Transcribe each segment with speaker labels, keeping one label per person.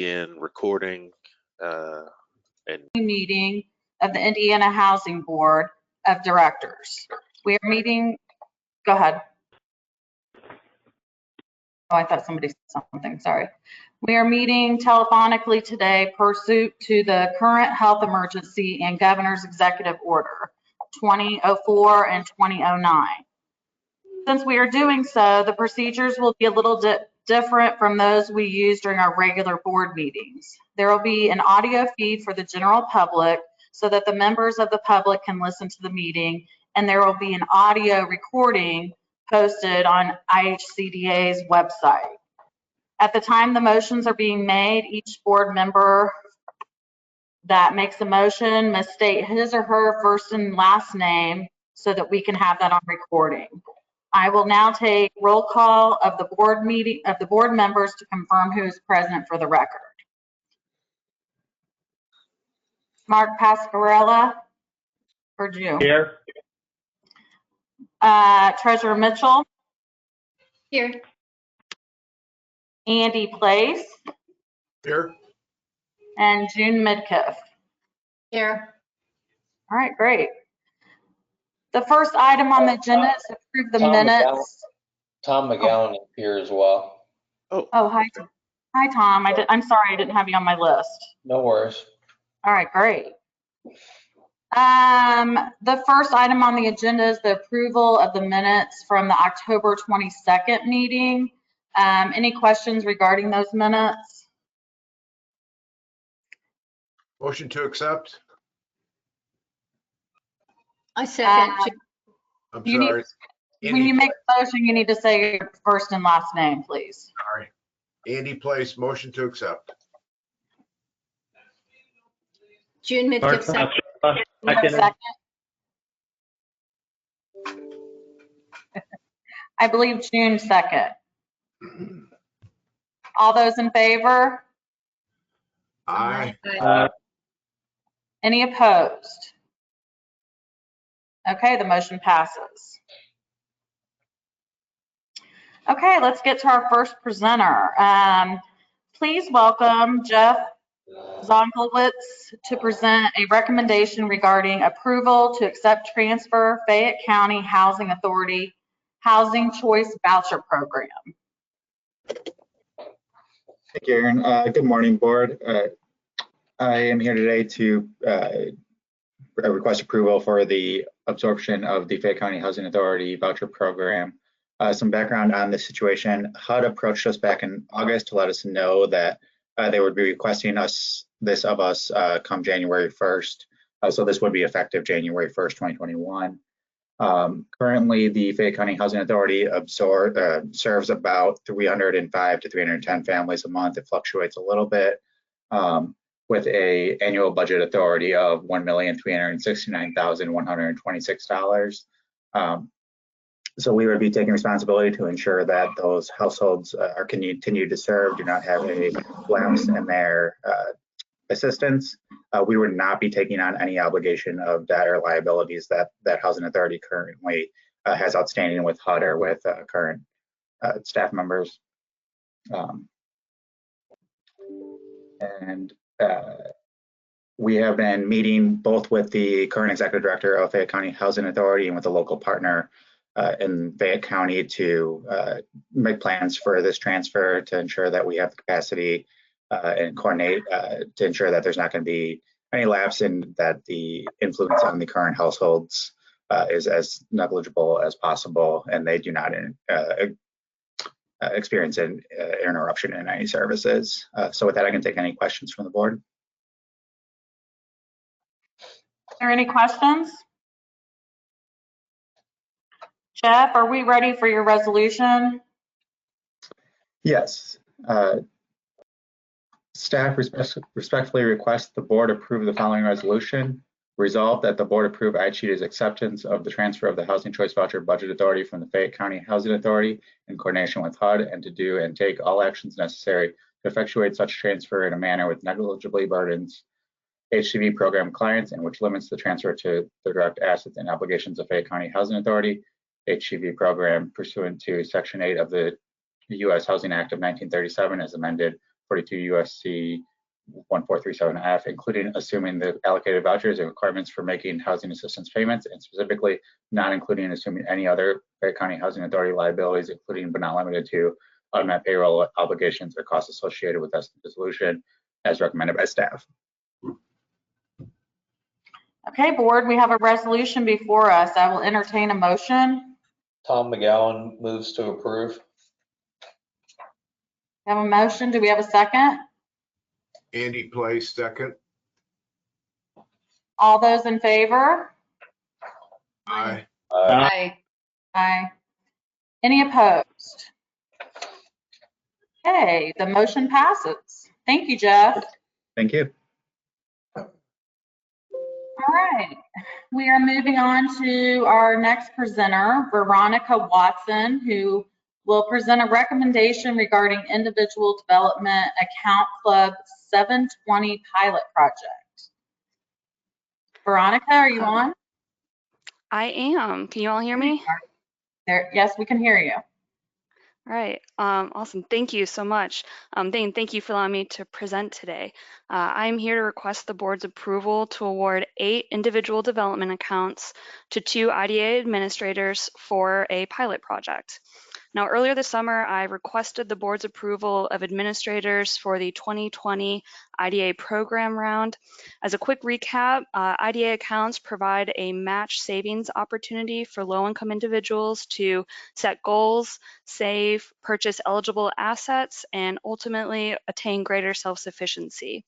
Speaker 1: in recording and
Speaker 2: meeting of the Indiana Housing Board of Directors. We are meeting, go ahead. Oh, I thought somebody said something, sorry. We are meeting telephonically today pursuant to the current health emergency and Governor's Executive Order 2004 and 2009. Since we are doing so, the procedures will be a little different from those we use during our regular board meetings. There will be an audio feed for the general public so that the members of the public can listen to the meeting, and there will be an audio recording posted on IHCDA's website. At the time the motions are being made, each board member that makes a motion must state his or her first and last name so that we can have that on recording. I will now take roll call of the board members to confirm who is present for the record. Mark Pasquarella, Purdue.
Speaker 3: Here.
Speaker 2: Treasurer Mitchell.
Speaker 4: Here.
Speaker 2: Andy Place.
Speaker 3: Here.
Speaker 2: And June Midkiff.
Speaker 4: Here.
Speaker 2: All right, great. The first item on the agenda is to approve the minutes.
Speaker 5: Tom McGowan is here as well.
Speaker 2: Oh, hi, Tom. I'm sorry I didn't have you on my list.
Speaker 5: No worries.
Speaker 2: All right, great. The first item on the agenda is the approval of the minutes from the October 22nd meeting. Any questions regarding those minutes?
Speaker 3: Motion to accept.
Speaker 4: I second.
Speaker 3: I'm
Speaker 2: You
Speaker 3: sorry.
Speaker 2: When you make a motion, you need to say your first and last name, please.
Speaker 3: Sorry. Andy Place, motion to accept.
Speaker 4: June Midkiff, second.
Speaker 2: Second. I believe June second. All those in favor?
Speaker 3: Aye.
Speaker 2: Any opposed? Okay, the motion passes. Okay, let's get to our first presenter. Please welcome Jeff Zonglowitz to present a recommendation regarding approval to accept transfer Fayette County Housing Authority Housing Choice Voucher Program.
Speaker 6: Thank you, Aaron. Good morning, board. I am here today to request approval for the absorption of the Fayette County Housing Authority Voucher Program. Some background on this situation: HUD approached us back in August to let us know that they would be requesting this of us come January 1st. So this would be effective January 1st, 2021. Currently, the Fayette County Housing Authority serves about 305 to 310 families a month. It fluctuates a little bit, with a annual budget authority of $1,369,126. So we would be taking responsibility to ensure that those households are continued to serve, do not have a lapse in their assistance. We would not be taking on any obligation of debt or liabilities that Housing Authority currently has outstanding with HUD or with current staff members. We have been meeting both with the current executive director of Fayette County Housing Authority and with a local partner in Fayette County to make plans for this transfer, to ensure that we have the capacity and coordinate to ensure that there's not going to be any lapse and that the influence on the current households is as negligible as possible, and they do not experience an interruption in any services. So with that, I can take any questions from the board.
Speaker 2: Are there any questions? Jeff, are we ready for your resolution?
Speaker 6: Yes. Staff respectfully request the board approve the following resolution. Resolved that the board approve IHCDA's acceptance of the transfer of the Housing Choice Voucher Budget Authority from the Fayette County Housing Authority in coordination with HUD, and to do and take all actions necessary to effectuate such transfer in a manner with negligibly burdens HCV program clients and which limits the transfer to the direct assets and obligations of Fayette County Housing Authority HCV program pursuant to Section 8 of the U.S. Housing Act of 1937 as amended 42 USC 1437F, including assuming the allocated vouchers and requirements for making housing assistance payments, and specifically not including and assuming any other Fayette County Housing Authority liabilities, including but not limited to unmet payroll obligations or costs associated with this dissolution, as recommended by staff.
Speaker 2: Okay, board, we have a resolution before us. I will entertain a motion.
Speaker 5: Tom McGowan moves to approve.
Speaker 2: We have a motion. Do we have a second?
Speaker 3: Andy Place, second.
Speaker 2: All those in favor?
Speaker 3: Aye.
Speaker 4: Aye.
Speaker 2: Aye. Any opposed? Okay, the motion passes. Thank you, Jeff.
Speaker 6: Thank you.
Speaker 2: All right, we are moving on to our next presenter, Veronica Watson, who will present a recommendation regarding individual development account club 720 pilot project. Veronica, are you on?
Speaker 7: I am. Can you all hear me?
Speaker 2: There, yes, we can hear you.
Speaker 7: All right. Awesome. Thank you so much. Dane, thank you for allowing me to present today. I'm here to request the board's approval to award 8 individual development accounts to 2 IDA administrators for a pilot project. Now, earlier this summer, I requested the board's approval of administrators for the 2020 IDA program round. As a quick recap, IDA accounts provide a match savings opportunity for low-income individuals to set goals, save, purchase eligible assets, and ultimately attain greater self-sufficiency.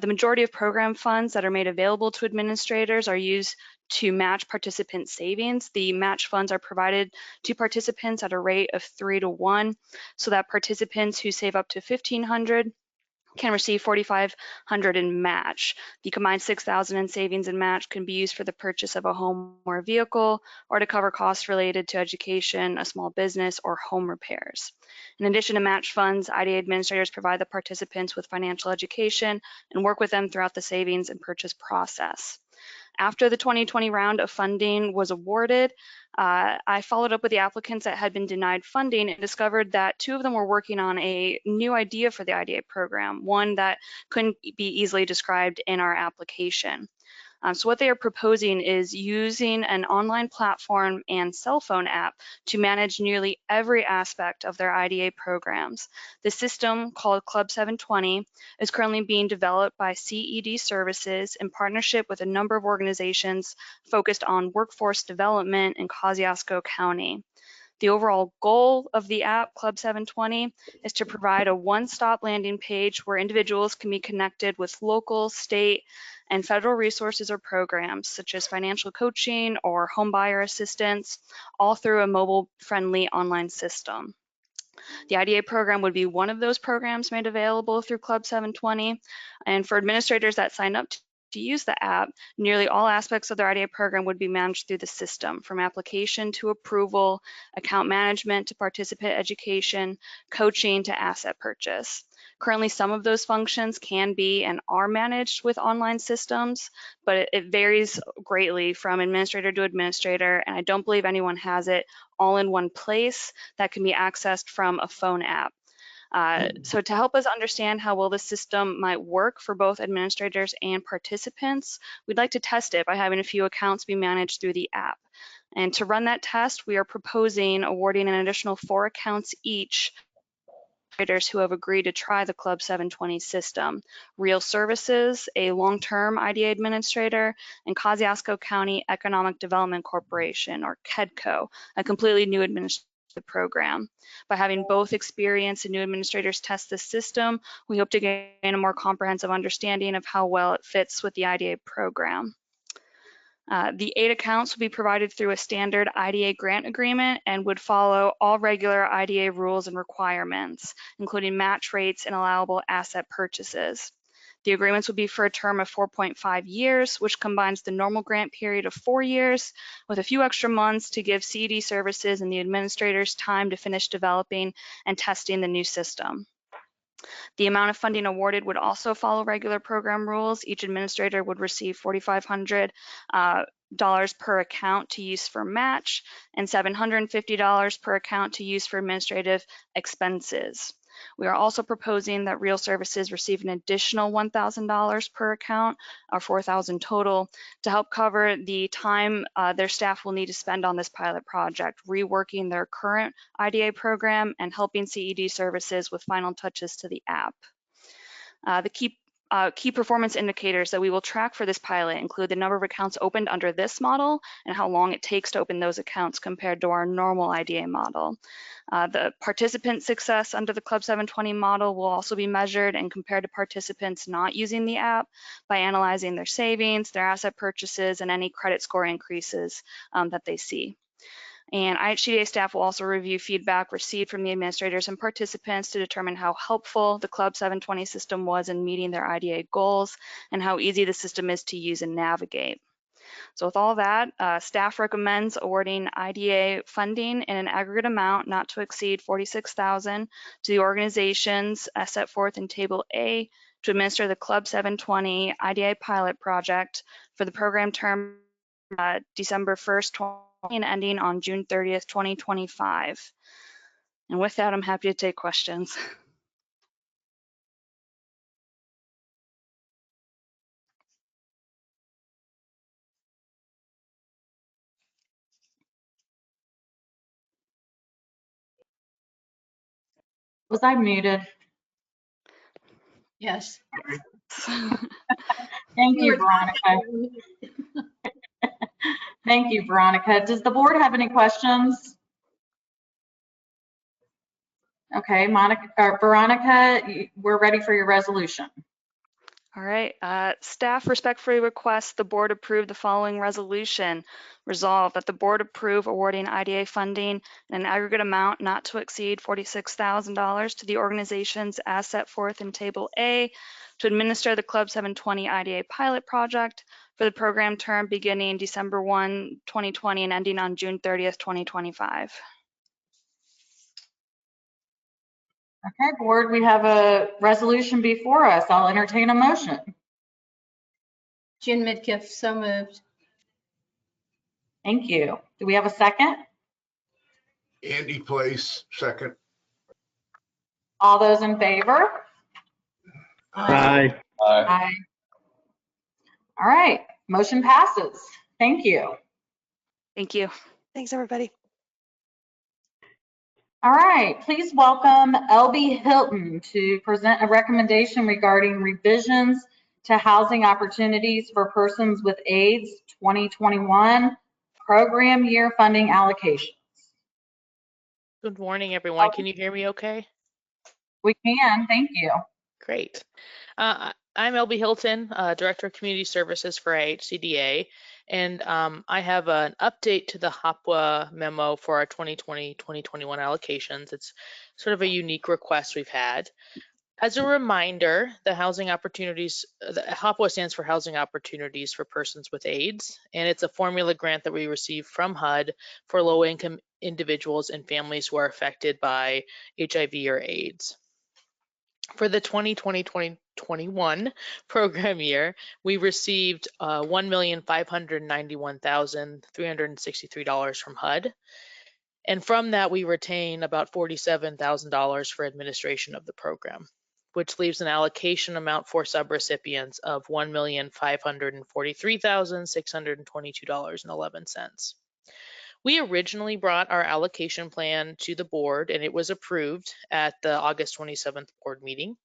Speaker 7: The majority of program funds that are made available to administrators are used to match participant savings. The match funds are provided to participants at a rate of 3 to 1, so that participants who save up to $1,500 can receive $4,500 in match. The combined $6,000 in savings and match can be used for the purchase of a home or a vehicle, or to cover costs related to education, a small business, or home repairs. In addition to match funds, IDA administrators provide the participants with financial education and work with them throughout the savings and purchase process. After the 2020 round of funding was awarded, I followed up with the applicants that had been denied funding and discovered that 2 of them were working on a new idea for the IDA program, one that couldn't be easily described in our application. So what they are proposing is using an online platform and cell phone app to manage nearly every aspect of their IDA programs. The system, called Club 720, is currently being developed by CED Services in partnership with a number of organizations focused on workforce development in Kosciuszko County. The overall goal of the app, Club 720, is to provide a one-stop landing page where individuals can be connected with local, state, and federal resources or programs, such as financial coaching or home buyer assistance, all through a mobile-friendly online system. The IDA program would be one of those programs made available through Club 720, and for administrators that sign up to use the app, nearly all aspects of their IDA program would be managed through the system, from application to approval, account management to participant education, coaching to asset purchase. Currently, some of those functions can be and are managed with online systems, but it varies greatly from administrator to administrator, and I don't believe anyone has it all in one place that can be accessed from a phone app. So to help us understand how well the system might work for both administrators and participants, we'd like to test it by having a few accounts be managed through the app. And to run that test, we are proposing awarding an additional 4 accounts each who have agreed to try the Club 720 system: Real Services, a long-term IDA administrator, and Kosciuszko County Economic Development Corporation, or KEDCO, a completely new administrative program. By having both experienced and new administrators test the system, we hope to gain a more comprehensive understanding of how well it fits with the IDA program. The 8 accounts will be provided through a standard IDA grant agreement and would follow all regular IDA rules and requirements, including match rates and allowable asset purchases. The agreements will be for a term of 4.5 years, which combines the normal grant period of 4 years with a few extra months to give CED Services and the administrators time to finish developing and testing the new system. The amount of funding awarded would also follow regular program rules. Each administrator would receive $4,500 per account to use for match and $750 per account to use for administrative expenses. We are also proposing that Real Services receive an additional $1,000 per account, or $4,000 total, to help cover the time their staff will need to spend on this pilot project, reworking their current IDA program and helping CED services with final touches to the app. The key performance indicators that we will track for this pilot include the number of accounts opened under this model and how long it takes to open those accounts compared to our normal IDA model. The participant success under the Club 720 model will also be measured and compared to participants not using the app by analyzing their savings, their asset purchases, and any credit score increases that they see. And IHCDA staff will also review feedback received from the administrators and participants to determine how helpful the Club 720 system was in meeting their IDA goals and how easy the system is to use and navigate. So with all that, staff recommends awarding IDA funding in an aggregate amount not to exceed $46,000 to the organizations as set forth in Table A to administer the Club 720 IDA pilot project for the program term December 1st, 2020 and ending on June 30th, 2025. And with that, I'm happy to take questions.
Speaker 2: Was I muted?
Speaker 4: Yes.
Speaker 2: Thank you, Veronica. Thank you, Veronica. Does the board have any questions? Okay, Veronica, we're ready for your resolution.
Speaker 7: All right, staff respectfully requests the board approve the following resolution. Resolve that the board approve awarding IDA funding in an aggregate amount not to exceed $46,000 to the organizations as set forth in Table A to administer the Club 720 IDA pilot project for the program term beginning December 1, 2020 and ending on June 30th, 2025.
Speaker 2: Okay, board, we have a resolution before us. I'll entertain a motion.
Speaker 4: June Midkiff, so moved.
Speaker 2: Thank you. Do we have a second?
Speaker 3: Andy Place, second.
Speaker 2: All those in favor?
Speaker 3: Aye.
Speaker 2: Aye. All right, motion passes. Thank you.
Speaker 7: Thank you.
Speaker 8: Thanks, everybody.
Speaker 2: All right, please welcome LB Hilton to present a recommendation regarding revisions to housing opportunities for persons with AIDS 2021 program year funding allocations.
Speaker 9: Good morning, everyone. Can you hear me okay?
Speaker 2: We can, thank you.
Speaker 9: Great. I'm LB Hilton, Director of Community Services for IHCDA, and I have an update to the HOPWA memo for our 2020-2021 allocations. It's sort of a unique request we've had. As a reminder, the HOPWA stands for Housing Opportunities for Persons with AIDS, and it's a formula grant that we receive from HUD for low-income individuals and families who are affected by HIV or AIDS. For the 2020-2021 program year, we received $1,591,363 from HUD. And from that, we retain about $47,000 for administration of the program, which leaves an allocation amount for subrecipients of $1,543,622.11. We originally brought our allocation plan to the board and it was approved at the August 27th board meeting.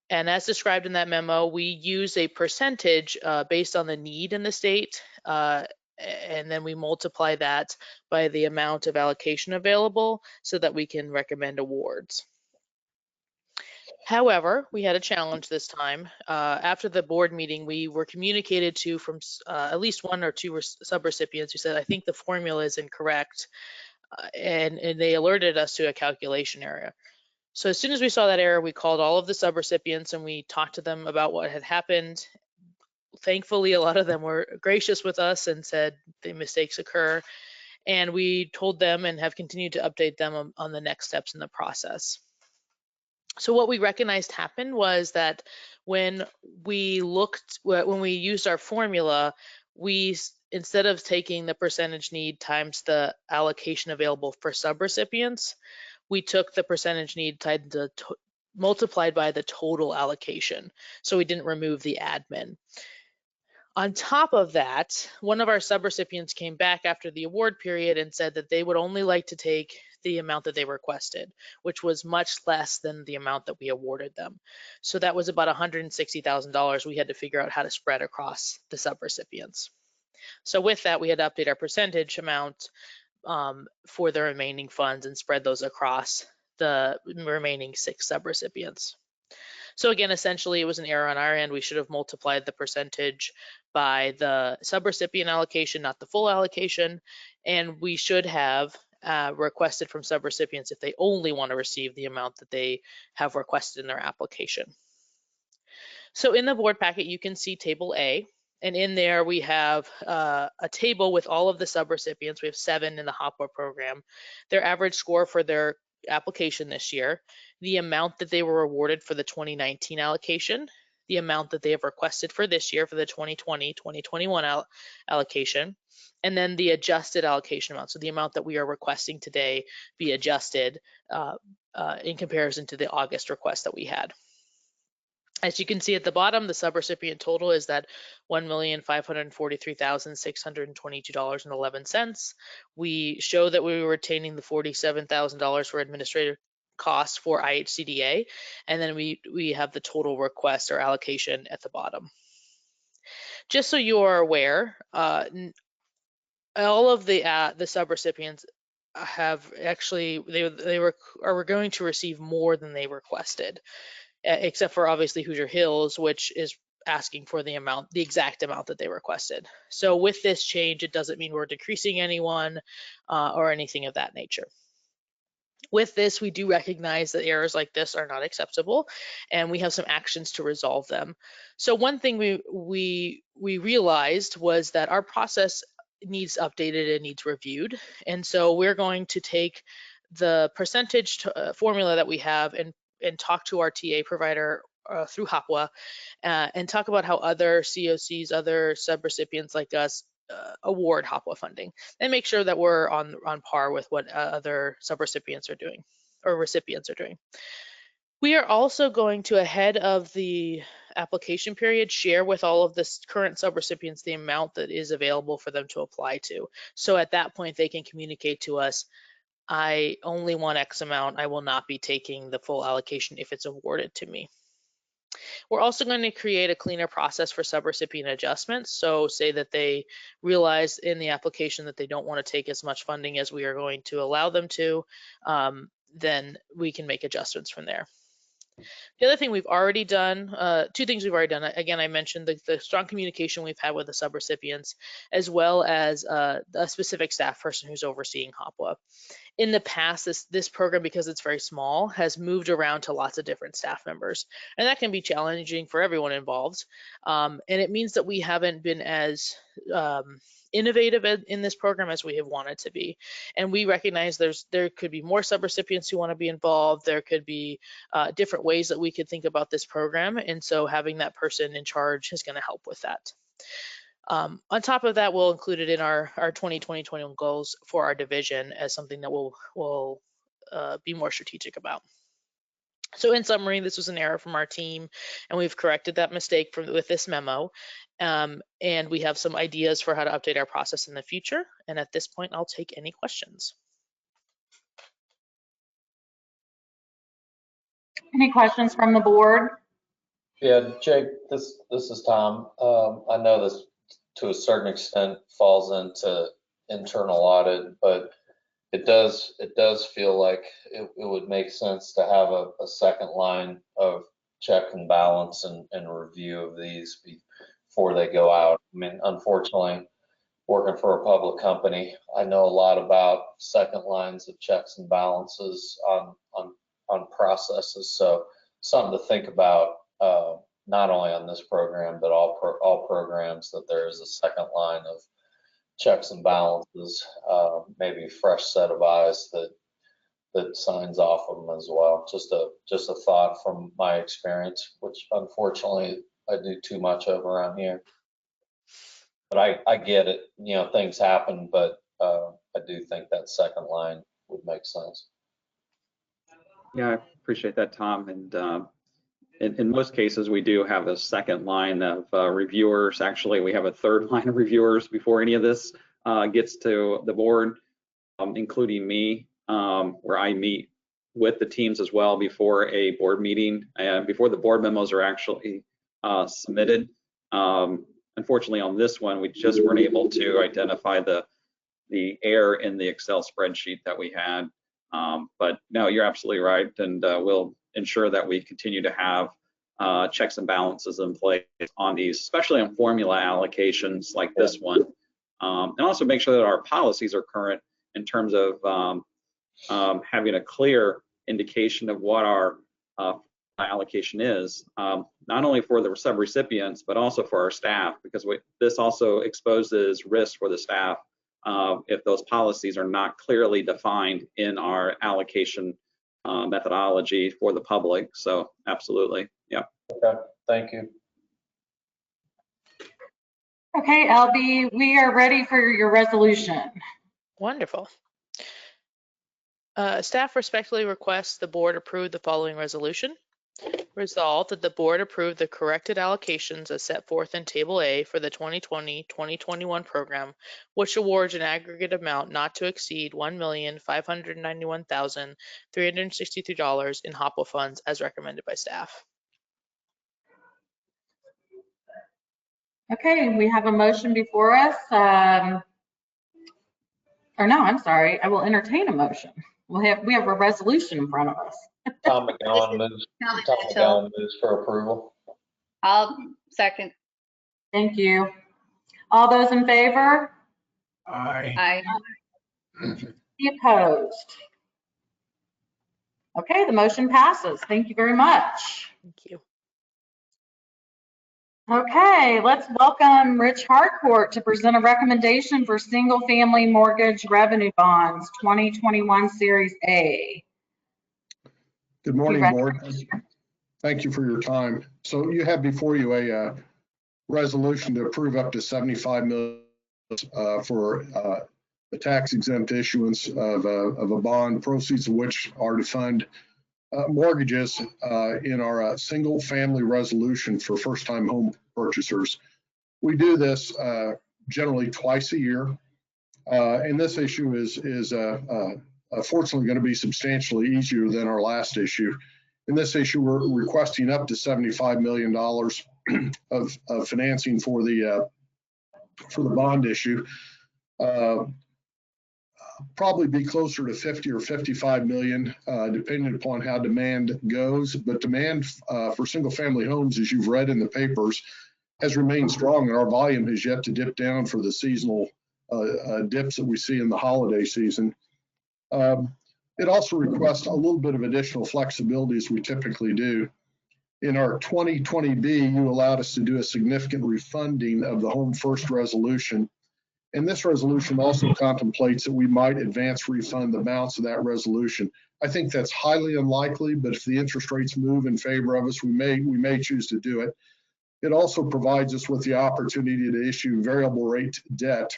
Speaker 9: And as described in that memo, we use a percentage based on the need in the state, and then we multiply that by the amount of allocation available so that we can recommend awards. However, we had a challenge this time. After the board meeting, we were communicated to from at least one or two subrecipients who said, I think the formula is incorrect, and they alerted us to a calculation error. So as soon as we saw that error, we called all of the subrecipients and we talked to them about what had happened. Thankfully, a lot of them were gracious with us and said the mistakes occur, and we told them and have continued to update them on the next steps in the process. So what we recognized happened was that when we used our formula, we, instead of taking the percentage need times the allocation available for subrecipients, we took the percentage need tied to multiplied by the total allocation. So we didn't remove the admin. On top of that, one of our subrecipients came back after the award period and said that they would only like to take the amount that they requested, which was much less than the amount that we awarded them. So that was about $160,000 we had to figure out how to spread across the subrecipients. So with that, we had to update our percentage amount for the remaining funds and spread those across the remaining 6 subrecipients. So again, essentially it was an error on our end. We should have multiplied the percentage by the subrecipient allocation, not the full allocation. And we should have requested from subrecipients if they only want to receive the amount that they have requested in their application. So in the board packet, you can see table A. And in there we have a table with all of the subrecipients. We have 7 in the HOPWA program. Their average score for their application this year, the amount that they were awarded for the 2019 allocation, the amount that they have requested for this year for the 2020-2021 allocation, and then the adjusted allocation amount. So the amount that we are requesting today be adjusted in comparison to the August request that we had. As you can see at the bottom, the subrecipient total is that $1,543,622.11. We show that we were retaining the $47,000 for administrative costs for IHCDA, and then we have the total request or allocation at the bottom. Just so you are aware, all of the subrecipients have actually are going to receive more than they requested, except for obviously Hoosier Hills, which is asking for the exact amount that they requested. So with this change, it doesn't mean we're decreasing anyone or anything of that nature. With this, we do recognize that errors like this are not acceptable, and we have some actions to resolve them. So one thing we realized was that our process needs updated and needs reviewed. And so we're going to take the percentage formula that we have and talk to our TA provider through HOPWA and talk about how other COCs, other subrecipients like us award HOPWA funding, and make sure that we're on par with what other subrecipients are doing or recipients are doing. We are also going to, ahead of the application period, share with all of the current subrecipients the amount that is available for them to apply to. So at that point, they can communicate to us, I only want X amount. I will not be taking the full allocation if it's awarded to me. We're also going to create a cleaner process for subrecipient adjustments. So say that they realize in the application that they don't want to take as much funding as we are going to allow them to, then we can make adjustments from there. The other thing we've already done, 2 things we've already done. Again, I mentioned the strong communication we've had with the subrecipients, as well as a specific staff person who's overseeing HOPWA. In the past, this program, because it's very small, has moved around to lots of different staff members, and that can be challenging for everyone involved. And it means that we haven't been as innovative in this program as we have wanted to be. And we recognize there could be more subrecipients who want to be involved. There could be different ways that we could think about this program. And so having that person in charge is going to help with that. On top of that, we'll include it in our 2020-21 goals for our division as something that we'll be more strategic about. So in summary, this was an error from our team, and we've corrected that mistake with this memo. And we have some ideas for how to update our process in the future. And at this point, I'll take any questions.
Speaker 2: Any questions from the board?
Speaker 5: Yeah, Jake, this is Tom. I know this to a certain extent falls into internal audit, but it does feel like it would make sense to have a second line of check and balance and review of these before they go out. I mean, unfortunately, working for a public company, I know a lot about second lines of checks and balances on processes. So something to think about, not only on this program, but all programs, that there is a second line of checks and balances, maybe a fresh set of eyes that signs off of them as well. Just a thought from my experience, which unfortunately I do too much of around here. But I get it, you know, things happen, but I do think that second line would make sense.
Speaker 8: Yeah, I appreciate that, Tom. And in most cases, we do have a second line of reviewers. Actually, we have a third line of reviewers before any of this gets to the board, including me, where I meet with the teams as well before a board meeting and before the board memos are actually submitted. Unfortunately, on this one, we just weren't able to identify the error in the Excel spreadsheet that we had. But no, you're absolutely right, and we'll ensure that we continue to have checks and balances in place on these, especially on formula allocations like this one, and also make sure that our policies are current in terms of having a clear indication of what our allocation is, not only for the subrecipients, but also for our staff, because this also exposes risk for the staff if those policies are not clearly defined in our allocation methodology for the public. So absolutely, yeah.
Speaker 5: Okay, thank you.
Speaker 2: Okay, LB, we are ready for your resolution.
Speaker 9: Wonderful. Staff respectfully requests the board approve the following resolution. Resolved that the board approve the corrected allocations as set forth in Table A for the 2020-2021 program, which awards an aggregate amount not to exceed $1,591,363 in HOPWA funds as recommended by staff.
Speaker 2: Okay, we have a motion before us. Or no, I'm sorry, I will entertain a motion. We have a resolution in front of us.
Speaker 5: Tom McGowan moves for approval.
Speaker 4: I'll second.
Speaker 2: Thank you. All those in favor?
Speaker 3: Aye.
Speaker 4: Aye.
Speaker 2: Any opposed? Okay, the motion passes. Thank you very much.
Speaker 9: Thank you.
Speaker 2: Okay, let's welcome Rich Harcourt to present a recommendation for single-family mortgage revenue bonds 2021 Series A.
Speaker 10: Good morning, board. Thank you for your time. So you have before you a resolution to approve up to $75 million for the tax exempt issuance of a bond, proceeds of which are to fund mortgages in our single family resolution for first time home purchasers. We do this generally twice a year. And this issue is fortunately going to be substantially easier than our last issue. In this issue, we're requesting up to $75 million of financing for the bond issue. Probably be closer to 50 or 55 million, depending upon how demand goes. But demand for single family homes, as you've read in the papers, has remained strong, and our volume has yet to dip down for the seasonal dips that we see in the holiday season. It also requests a little bit of additional flexibility, as we typically do. In our 2020B, you allowed us to do a significant refunding of the Home First resolution. And this resolution also contemplates that we might advance refund the amounts of that resolution. I think that's highly unlikely, but if the interest rates move in favor of us, we may choose to do it. It also provides us with the opportunity to issue variable rate debt.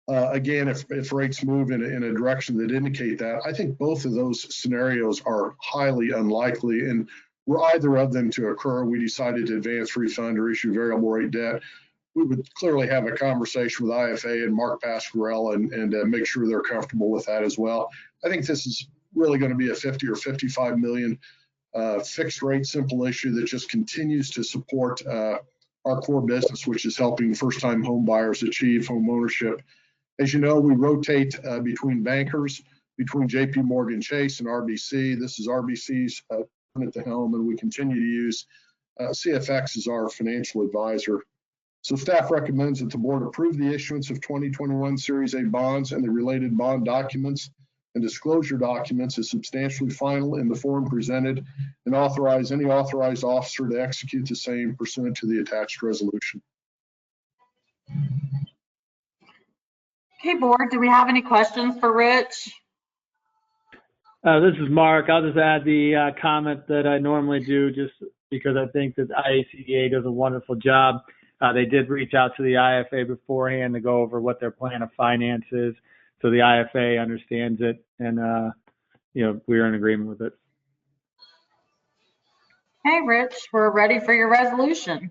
Speaker 10: Again, if rates move in a direction that indicate that, I think both of those scenarios are highly unlikely. And were either of them to occur, we decided to advance refund or issue variable rate debt, we would clearly have a conversation with IFA and Mark Pasquarella and make sure they're comfortable with that as well. I think this is really going to be a 50 or 55 million fixed rate simple issue that just continues to support our core business, which is helping first-time home buyers achieve home ownership. As you know, we rotate between bankers, between JP Morgan Chase and RBC. This is RBC's at the helm, and we continue to use CFX as our financial advisor. So staff recommends that the board approve the issuance of 2021 Series A bonds and the related bond documents and disclosure documents as substantially final in the form presented, and authorize any authorized officer to execute the same pursuant to the attached resolution.
Speaker 2: Okay, board, do we have any questions for Rich?
Speaker 11: This is Mark. I'll just add the comment that I normally do, just because I think that IHCDA does a wonderful job. They did reach out to the IFA beforehand to go over what their plan of finance is, so the IFA understands it, and we're in agreement with it.
Speaker 2: Hey, Rich, we're ready for your resolution.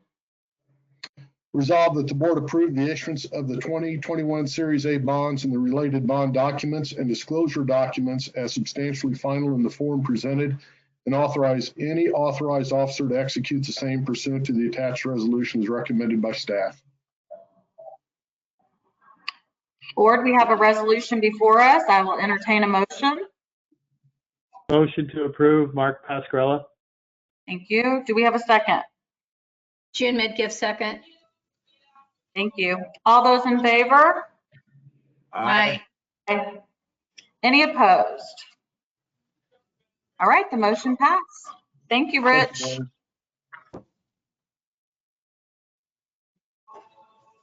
Speaker 10: Resolved that the board approve the issuance of the 2021 Series A bonds and the related bond documents and disclosure documents as substantially final in the form presented, and authorize any authorized officer to execute the same pursuant to the attached resolutions recommended by staff.
Speaker 2: Board, we have a resolution before us. I will entertain a motion.
Speaker 11: Motion to approve, Mark Pascarella.
Speaker 2: Thank you. Do we have a second?
Speaker 4: June Midgift, second.
Speaker 2: Thank you. All those in favor?
Speaker 4: Aye.
Speaker 2: Aye. Any opposed? All right, the motion passed. Thank you, Rich.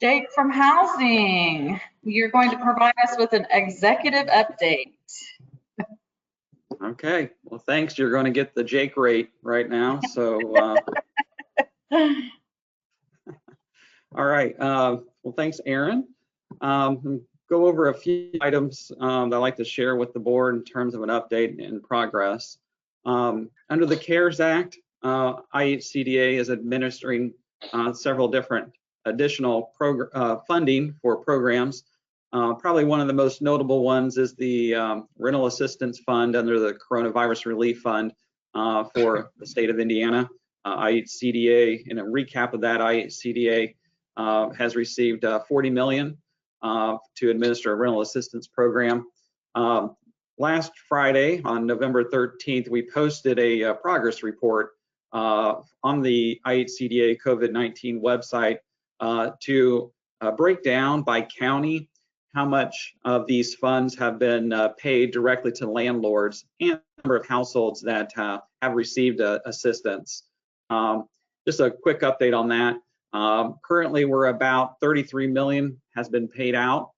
Speaker 2: Jake from Housing, you're going to provide us with an executive update.
Speaker 8: Okay, well, thanks. You're going to get the Jake rate right now. So, all right. Well, thanks, Aaron. Go over a few items that I'd like to share with the board in terms of an update and progress. Under the CARES Act, IHCDA is administering several different additional funding for programs. Probably one of the most notable ones is the Rental Assistance Fund under the Coronavirus Relief Fund for the state of Indiana. IHCDA, in a recap of that, IHCDA has received $40 million to administer a rental assistance program. Last Friday, on November 13th, we posted a progress report on the IHCDA COVID-19 website to break down by county how much of these funds have been paid directly to landlords and the number of households that have received assistance. Just a quick update on that. Currently, we're about $33 million has been paid out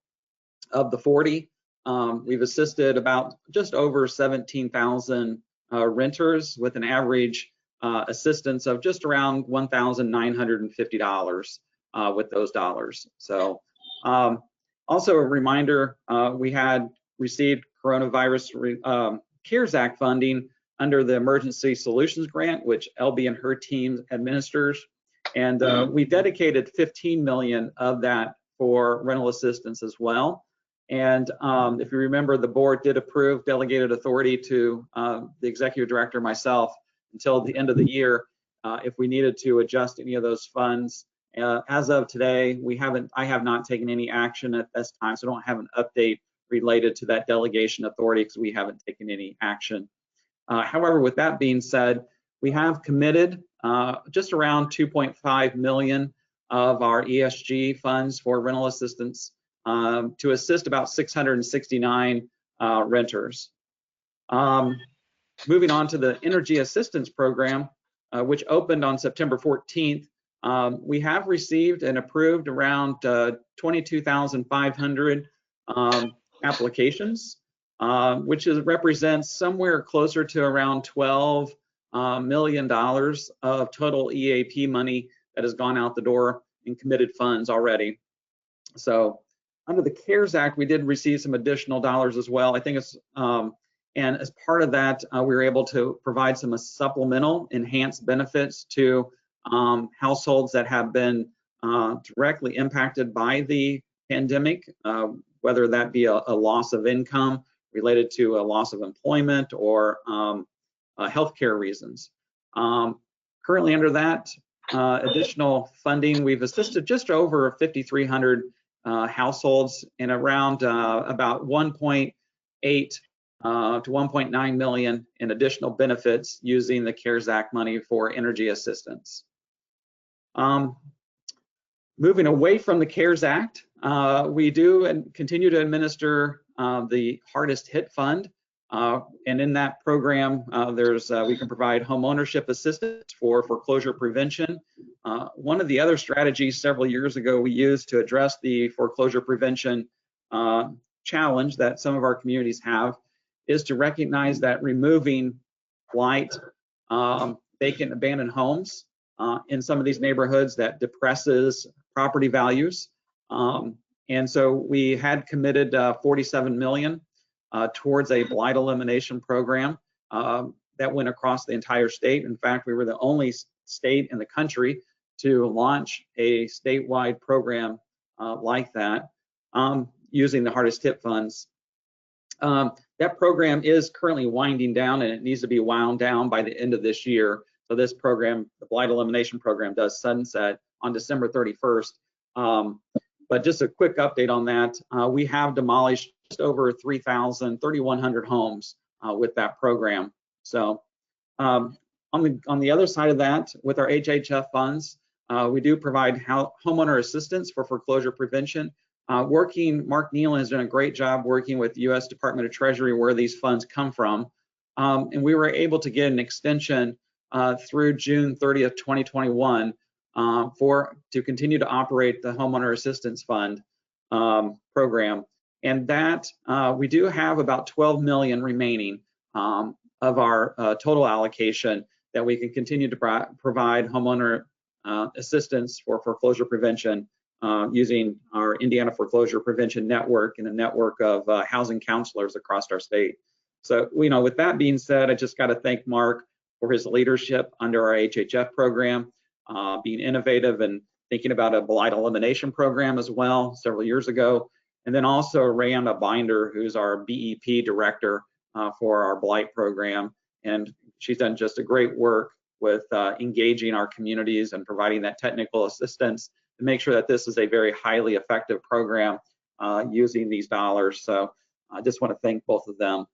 Speaker 8: of the 40. We've assisted about just over 17,000 renters with an average assistance of just around $1,950 with those dollars. So also a reminder, we had received coronavirus CARES Act funding under the Emergency Solutions Grant, which LB and her team administers. And we dedicated $15 million of that for rental assistance as well. And if you remember, the board did approve delegated authority to the executive director, myself, until the end of the year if we needed to adjust any of those funds. As of today, I have not taken any action at this time, so I don't have an update related to that delegation authority because we haven't taken any action. However, with that being said, we have committed just around $2.5 million of our ESG funds for rental assistance to assist about 669 renters. Moving on to the Energy Assistance Program, which opened on September 14th, we have received and approved around 22,500 applications, which represents somewhere closer to around $12 million of total EAP money that has gone out the door in committed funds already. So under the CARES Act, we did receive some additional dollars as well. I think it's, and as part of that, we were able to provide some supplemental enhanced benefits to households that have been directly impacted by the pandemic, whether that be a loss of income related to a loss of employment or healthcare reasons. Currently under that additional funding, we've assisted just over 5,300 households in around about 1.8 to 1.9 million in additional benefits using the CARES Act money for energy assistance. Moving away from the CARES Act, we do and continue to administer the Hardest Hit Fund. And in that program, we can provide home ownership assistance for foreclosure prevention. One of the other strategies several years ago we used to address the foreclosure prevention challenge that some of our communities have is to recognize that removing blight, vacant, abandoned homes in some of these neighborhoods that depresses property values. And so we had committed $47 million towards a blight elimination program that went across the entire state. In fact, we were the only state in the country to launch a statewide program like that using the hardest hit funds. That program is currently winding down, and it needs to be wound down by the end of this year. So this program, the blight elimination program, does sunset on December 31st. But just a quick update on that. We have demolished just over 3,100 homes with that program. So on the other side of that, with our HHF funds, we do provide homeowner assistance for foreclosure prevention. Mark Nealon has done a great job working with the U.S. Department of Treasury where these funds come from. And we were able to get an extension through June 30th, 2021 to continue to operate the Homeowner Assistance Fund program. And that we do have about 12 million remaining of our total allocation that we can continue to provide homeowner assistance for foreclosure prevention using our Indiana Foreclosure Prevention Network and a network of housing counselors across our state. So, with that being said, I just got to thank Mark for his leadership under our HHF program, being innovative and thinking about a blight elimination program as well several years ago. And then also Rayanna Binder, who's our BEP director for our blight program. And she's done just a great work with engaging our communities and providing that technical assistance to make sure that this is a very highly effective program using these dollars. So I just want to thank both of them.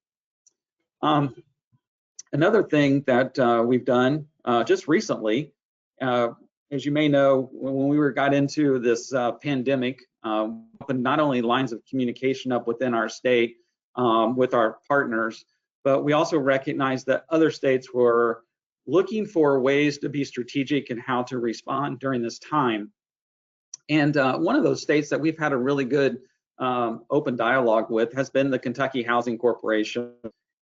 Speaker 8: Another thing that we've done just recently, as you may know, when we got into this pandemic, opened not only lines of communication up within our state with our partners, but we also recognized that other states were looking for ways to be strategic in how to respond during this time. And one of those states that we've had a really good open dialogue with has been the Kentucky Housing Corporation.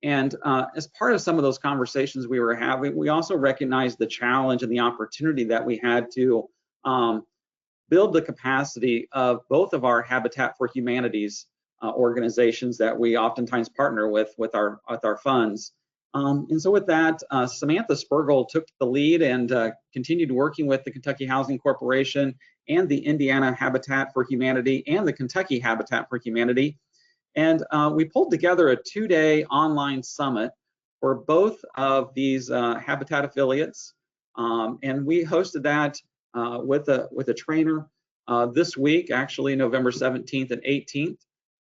Speaker 8: And as part of some of those conversations we were having, we also recognized the challenge and the opportunity that we had to build the capacity of both of our Habitat for Humanity's organizations that we oftentimes partner with our funds. And so with that, Samantha Spergel took the lead and continued working with the Kentucky Housing Corporation and the Indiana Habitat for Humanity and the Kentucky Habitat for Humanity. And we pulled together a 2-day online summit for both of these Habitat affiliates. And we hosted that with a trainer this week, actually November 17th and 18th.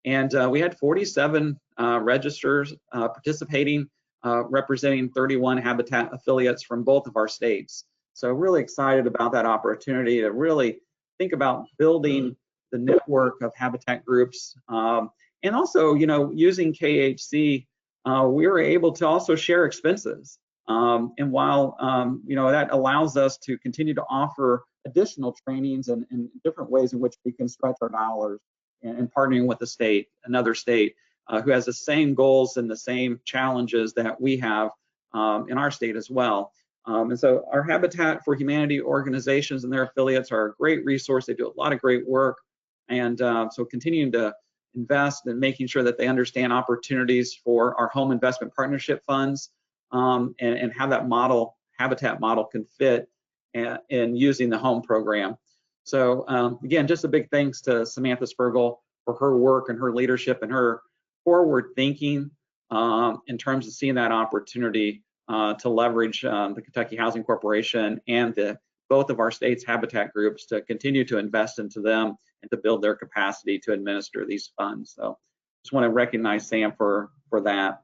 Speaker 8: And we had 47 registers participating, representing 31 Habitat affiliates from both of our states. So really excited about that opportunity to really think about building the network of Habitat groups. And also, using KHC, we were able to also share expenses. And while, that allows us to continue to offer additional trainings and different ways in which we can stretch our dollars and partnering with another state who has the same goals and the same challenges that we have in our state as well. And so our Habitat for Humanity organizations and their affiliates are a great resource. They do a lot of great work. And so continuing to invest in making sure that they understand opportunities for our home investment partnership funds and how that Habitat model can fit in using the home program. So again, just a big thanks to Samantha Spergel for her work and her leadership and her forward thinking in terms of seeing that opportunity to leverage the Kentucky Housing Corporation and both of our states' Habitat groups to continue to invest into them and to build their capacity to administer these funds. So just want to recognize Sam for that.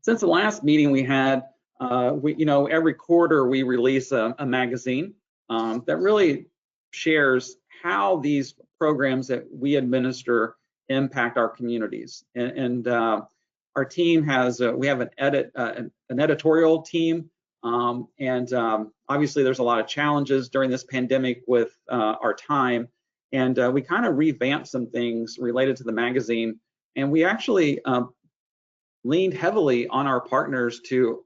Speaker 8: Since the last meeting we had, every quarter we release a magazine that really shares how these programs that we administer impact our communities. And our team we have an editorial team. And obviously there's a lot of challenges during this pandemic with our time. And we kind of revamped some things related to the magazine. And we actually leaned heavily on our partners to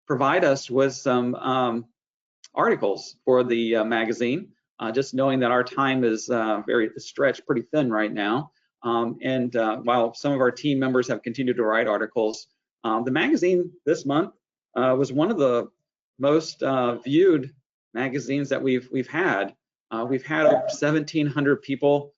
Speaker 8: provide us with some articles for the magazine, just knowing that our time is very stretched pretty thin right now. While some of our team members have continued to write articles, the magazine this month was one of the most viewed magazines that we've had. We've had over 1,700 people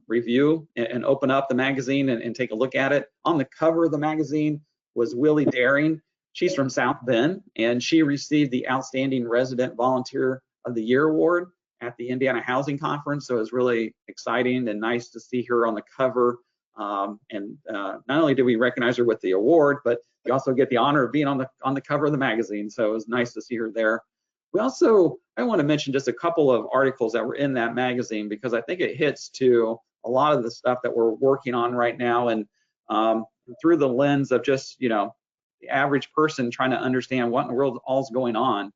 Speaker 8: review and open up the magazine and take a look at it. On the cover of the magazine was Willie Daring. She's from South Bend, and she received the Outstanding Resident Volunteer of the Year award at the Indiana Housing Conference. So it was really exciting and nice to see her on the cover. Not only did we recognize her with the award, but we also get the honor of being on the cover of the magazine. So it was nice to see her there. We also, I want to mention just a couple of articles that were in that magazine because I think it hits to a lot of the stuff that we're working on right now, and through the lens of just, the average person trying to understand what in the world all's going on.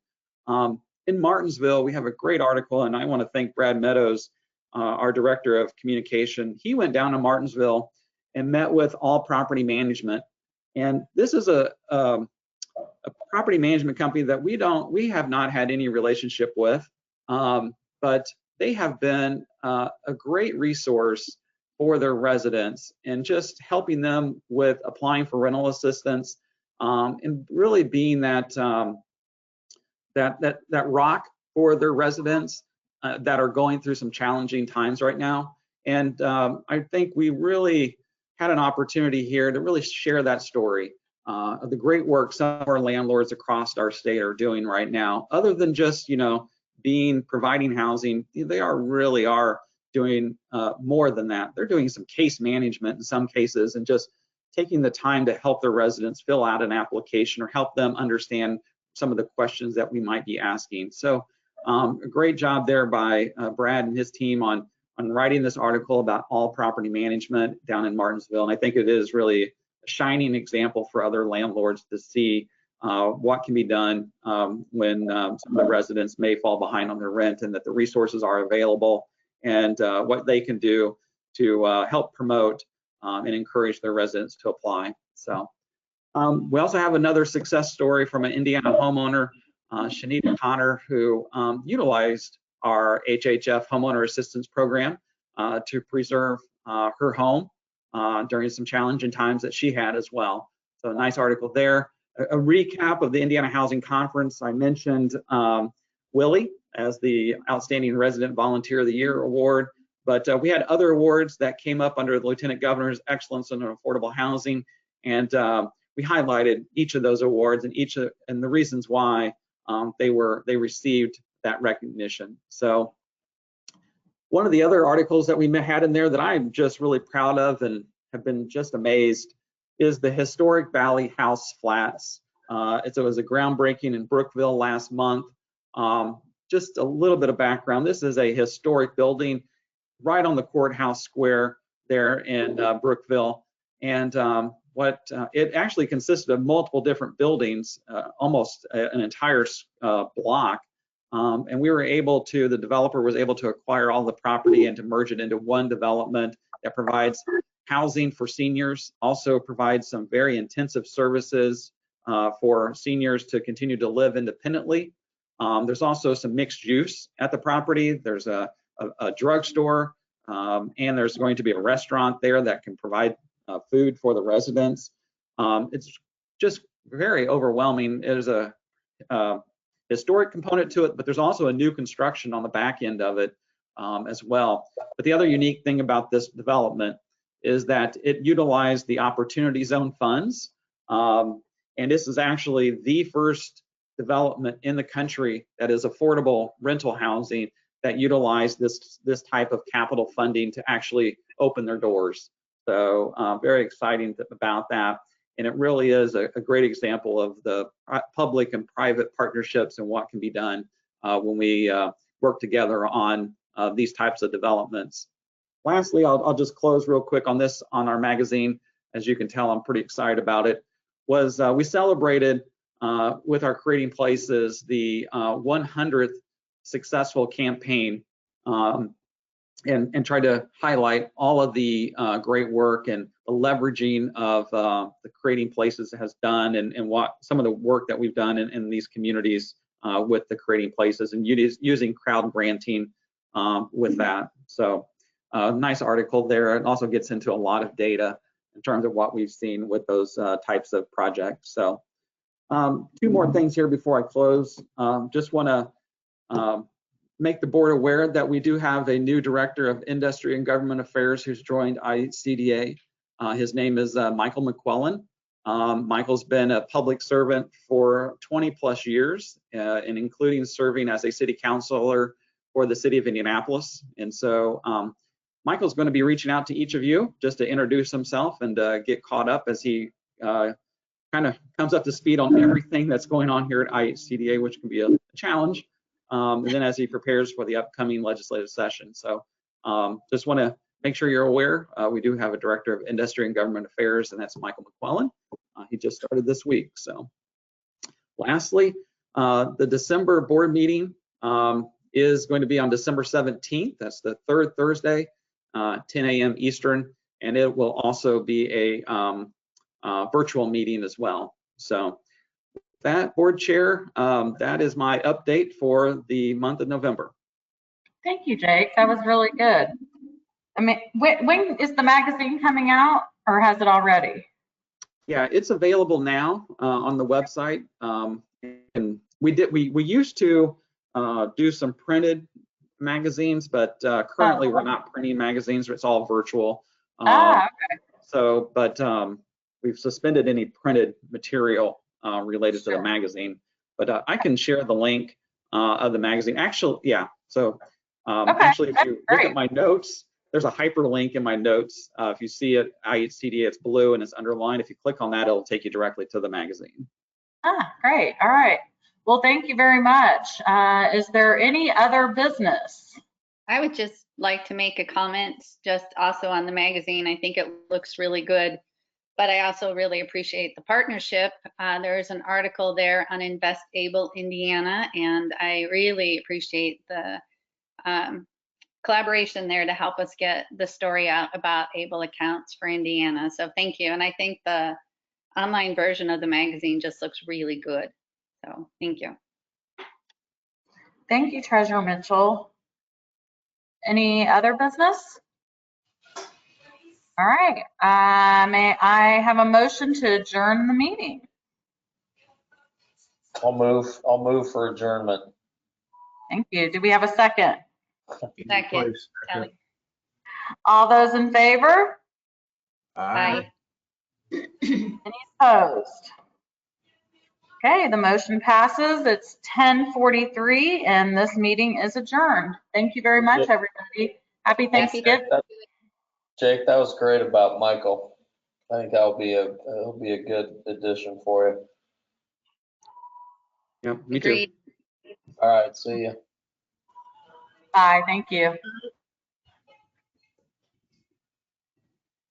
Speaker 8: In Martinsville, we have a great article, and I want to thank Brad Meadows, our director of communication. He went down to Martinsville and met with All Property Management, and this is a property management company that we have not had any relationship with, but they have been a great resource for their residents and just helping them with applying for rental assistance, and really being that rock for their residents that are going through some challenging times right now. And I think we really had an opportunity here to really share that story of the great work some of our landlords across our state are doing right now. Other than just, providing housing, they really are doing more than that. They're doing some case management in some cases and just taking the time to help their residents fill out an application or help them understand some of the questions that we might be asking. So a great job there by Brad and his team on writing this article about All Property Management down in Martinsville. And I think it is really a shining example for other landlords to see what can be done when some of the residents may fall behind on their rent, and that the resources are available, and what they can do to help promote and encourage their residents to apply. So we also have another success story from an Indiana homeowner, Shanita Connor, who utilized our HHF homeowner assistance program to preserve her home during some challenging times that she had as well. So a nice article there. A recap of the Indiana Housing Conference. I mentioned Willie as the Outstanding Resident Volunteer of the Year award, but we had other awards that came up under the Lieutenant Governor's Excellence in Affordable Housing, and we highlighted each of those awards and the reasons why they received that recognition. So one of the other articles that we had in there that I'm just really proud of and have been just amazed is the Historic Valley House Flats. It was a groundbreaking in Brookville last month. Just a little bit of background. This is a historic building right on the courthouse square there in Brookville. And it actually consisted of multiple different buildings, almost an entire block. And the developer was able to acquire all the property and to merge it into one development that provides housing for seniors, also provides some very intensive services for seniors to continue to live independently. There's also some mixed use at the property. There's a drugstore, and there's going to be a restaurant there that can provide food for the residents. It's just very overwhelming. There's a historic component to it, but there's also a new construction on the back end of it as well. But the other unique thing about this development is that it utilized the Opportunity Zone funds. And this is actually the first development in the country that is affordable rental housing that utilized this type of capital funding to actually open their doors. So very exciting about that. And it really is a great example of the public and private partnerships and what can be done when we work together on these types of developments. Lastly, I'll just close real quick on this on our magazine. As you can tell, I'm pretty excited about it. We celebrated with our Creating Places the 100th successful campaign and tried to highlight all of the great work and the leveraging of the Creating Places has done and what some of the work that we've done in these communities with the Creating Places and using crowd granting with that. So nice article there. It also gets into a lot of data in terms of what we've seen with those types of projects. So two more things here before I close. Just want to make the board aware that we do have a new director of industry and government affairs who's joined IHCDA. His name is Michael McQuillan. Michael's been a public servant for 20 plus years, and including serving as a city councilor for the city of Indianapolis. And so Michael's going to be reaching out to each of you just to introduce himself and get caught up as he kind of comes up to speed on everything that's going on here at IHCDA, which can be a challenge. And then as he prepares for the upcoming legislative session. So just want to make sure you're aware, we do have a director of industry and government affairs, and that's Michael McQuillan. He just started this week. So lastly, the December board meeting is going to be on December 17th. That's the third Thursday, 10 a.m. Eastern, and it will also be a virtual meeting as well. So that, board chair, that is my update for the month of November.
Speaker 2: Thank you, Jake. That was really good. I mean, when is the magazine coming out, or has it already?
Speaker 8: Yeah, it's available now on the website. And we used to do some printed magazines, but currently we're not printing magazines. It's all virtual.
Speaker 2: Okay.
Speaker 8: So, but we've suspended any printed material related to the magazine. But I can share the link of the magazine. Actually, yeah. So actually, if you look at my notes, there's a hyperlink in my notes. If you see it, IHCDA, it's blue and it's underlined. If you click on that, it'll take you directly to the magazine.
Speaker 2: Great. All right. Well, thank you very much. Is there any other business?
Speaker 4: I would just like to make a comment just also on the magazine. I think it looks really good, but I also really appreciate the partnership. There's an article there on Invest Able Indiana, and I really appreciate the collaboration there to help us get the story out about able accounts for Indiana. So thank you. And I think the online version of the magazine just looks really good. So thank you.
Speaker 2: Thank you, Treasurer Mitchell. Any other business? All right. May I have a motion to adjourn the meeting?
Speaker 5: I'll move for adjournment.
Speaker 2: Thank you. Do we have a second?
Speaker 4: Second. Kelly.
Speaker 2: All those in favor?
Speaker 4: Aye.
Speaker 2: Any opposed? Okay, the motion passes. It's 10:43 and this meeting is adjourned. Thank you very much, everybody. Happy Thanksgiving.
Speaker 5: Jake, that was great about Michael. I think it'll be a good addition for you.
Speaker 8: Yeah, me
Speaker 4: Agreed.
Speaker 8: too.
Speaker 5: All right, see you.
Speaker 2: Bye, thank you.